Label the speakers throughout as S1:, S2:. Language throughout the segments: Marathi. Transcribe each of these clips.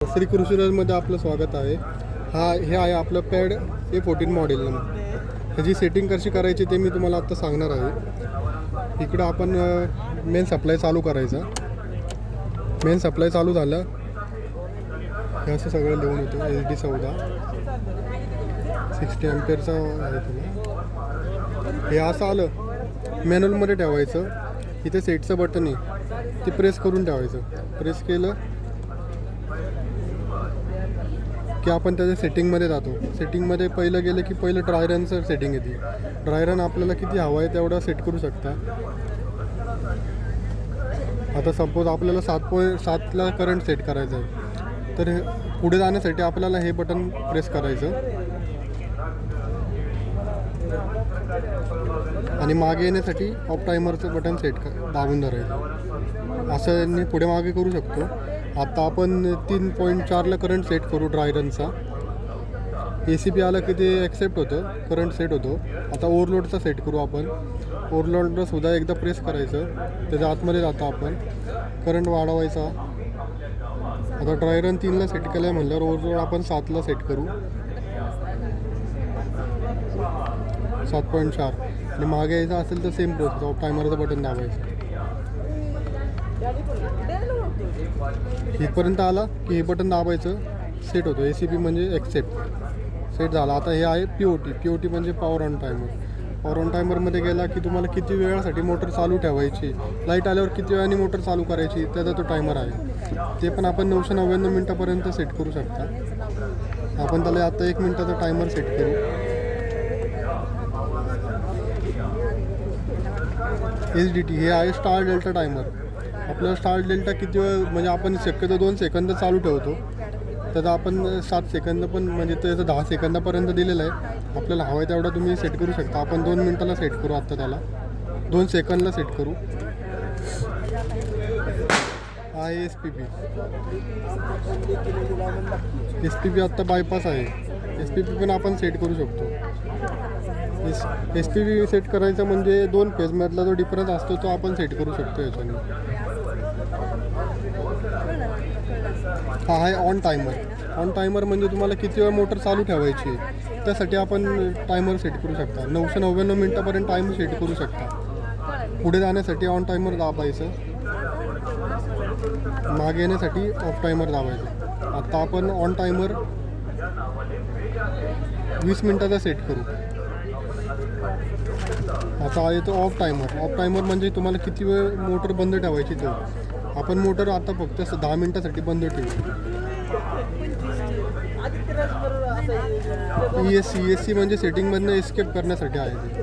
S1: श्री कृषीराजमध्ये आपलं स्वागत आहे. हे आहे आपलं पॅड A14 मॉडेल नंबर. ह्याची सेटिंग कशी करायची ते मी तुम्हाला आत्ता सांगणार आहे. इकडं आपण मेन सप्लाय चालू करायचा. मेन सप्लाय चालू झालं हे असं सगळं लिहून येतं. SD14 60 अँपेअरचा आहे तुम्ही. हे असं आलं मॅन्युअलमध्ये ठेवायचं. इथे सेटचं बटन आहे ते प्रेस करून ठेवायचं. प्रेस केलं की आपण त्याच्या सेटिंगमध्ये जातो. सेटिंगमध्ये पहिलं गेलं की पहिलं ड्राय रनचं सेटिंग येते. ड्राय रन आपल्याला किती हवं आहे तेवढा सेट करू शकता. आता सपोज आपल्याला 7.7ला करंट सेट करायचं आहे तर पुढे जाण्यासाठी आपल्याला हे बटन प्रेस करायचं आणि मागे येण्यासाठी ऑफ टायमरचं बटन दाबून धरायचं. असं पुढे मागे करू शकतो. आता आपण 3.4ला करंट सेट करू ड्राय रनचा. ACP आलं की ते ॲक्सेप्ट होतं, करंट सेट होतो. आता ओव्हरलोडचा सेट करू आपण. ओव्हरलोडला सुद्धा एकदा प्रेस करायचं, त्याच्या आतमध्ये जातो आपण. करंट वाढवायचा. आता ड्राय रन 3ला सेट केलं आहे म्हणल्यावर ओव्हरलोड आपण 7ला सेट करू, 7.4. आणि मागे यायचं असेल तर सेम प्रोसेस, ऑफ टायमरचं बटन दाबायचं. इथपर्यंत आला की हे बटन दाबायचं, सेट होतो. ACP म्हणजे ॲक्सेप्ट, सेट झाला. आता हे आहे POT म्हणजे power on timer. Power on टायमरमध्ये गेला की तुम्हाला किती वेळासाठी मोटर चालू ठेवायची, लाईट आल्यावर किती वेळाने मोटर चालू करायची त्याचा तो टायमर आहे. ते पण आपण 999 मिनटापर्यंत सेट करू शकता. आपण त्याला आता 1 मिनटाचा टायमर सेट करू. SDT हे आहे स्टार डेल्टा टायमर. आपलं स्टार डेल्टा किती वेळ म्हणजे आपण शक्यतो 2 सेकंद चालू ठेवतो. त्याचा आपण 7 सेकंद पण म्हणजे त्याचं 10 सेकंदापर्यंत दिलेलं आहे. आपल्याला हवं आहे तेवढा तुम्ही सेट करू शकता. आपण 2 मिनटाला सेट करू. आत्ता त्याला 2 सेकंदला सेट करू. हा SPP आत्ता बायपास आहे. SPP पण आपण सेट करू शकतो. SPP सेट करायचं म्हणजे 2 फेजमधला जो डिफरन्स असतो तो आपण सेट करू शकतो याच्याने. हा आहे ऑन टायमर. ऑन टायमर म्हणजे तुम्हाला किती वेळ मोटर चालू ठेवायची त्यासाठी आपण टायमर सेट करू शकता. 999 मिनटापर्यंत टायमर सेट करू शकता. पुढे जाण्यासाठी ऑन टायमर दाबायचं, मागे येण्यासाठी ऑफ टायमर दाबायचं. आता आपण ऑन टायमर 20 मिनटाचा सेट करू. आता आहे तो ऑफ टायमर. ऑफ टायमर म्हणजे तुम्हाला किती वेळ मोटर बंद ठेवायची तो. आपण मोटर आता फक्त 10 मिनटासाठी बंद ठेवू. ESC म्हणजे सेटिंगमधनं एस्केप करण्यासाठी आहे ते.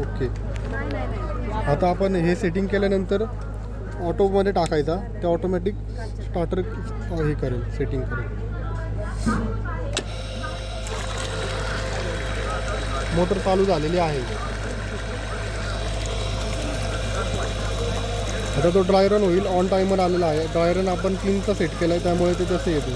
S1: ओके. आता आपण हे सेटिंग केल्यानंतर ऑटोमध्ये टाकायचा. ते ऑटोमॅटिक स्टार्टर हे करेल, सेटिंग करेल. मोटर चालू झालेली आहे. आता तो ड्राय रन होईल. ऑन टायमर आलेला आहे. ड्राय रन आपण 3चा सेट केला आहे त्यामुळे ते तसं येते.